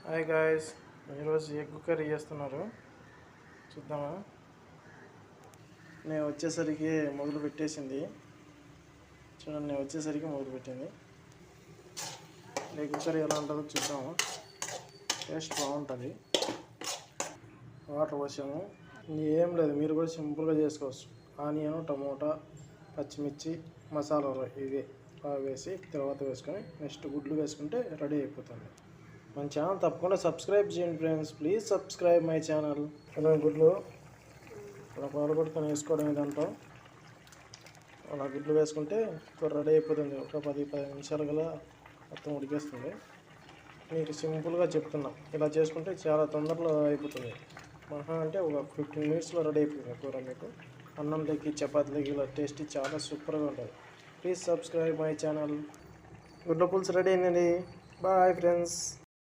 Hi guys, ఈరోజు egg curry చేస్తున్నారు చూద్దామా. నేను వచ్చేసరికి మొదలు పెట్టేసింది చూడండి. మొదలు పెట్టింది. ఎగ్ కర్రీ ఎలా ఉంటుందో చూద్దాము. టేస్ట్ బాగుంటుంది. వాటర్ పోసాము. ఏం లేదు, మీరు కూడా సింపుల్గా చేసుకోవచ్చు. ఆనియన్, టమోటా, పచ్చిమిర్చి, మసాలాలు ఇవే వేసి తర్వాత వేసుకొని నెక్స్ట్ గుడ్లు వేసుకుంటే రెడీ అయిపోతుంది. మన ఛానల్ తప్పకుండా సబ్స్క్రైబ్ చేయండి friends. Please subscribe my channel. ఇలా గుడ్లు ఇలా పగలగొట్టుకొని వేసుకోవడం దాంట్లో అలా గుడ్లు వేసుకుంటే కూర రెడీ అయిపోతుంది. ఒక 10-15 నిమిషాలు గల మొత్తం ఉడికేస్తుంది. మీకు సింపుల్గా చెప్తున్నా, ఇలా చేసుకుంటే చాలా తొందరలో అయిపోతుంది. మహా అంటే ఒక 15 మినిట్స్లో రెడీ అయిపోతుంది కూర. మీకు అన్నంలోకి చపాతీలకి ఇలా టేస్ట్ చాలా సూపర్గా ఉంటుంది. Please subscribe my channel. గుడ్ల పులుసు రెడీ అయిందండి. Bye friends.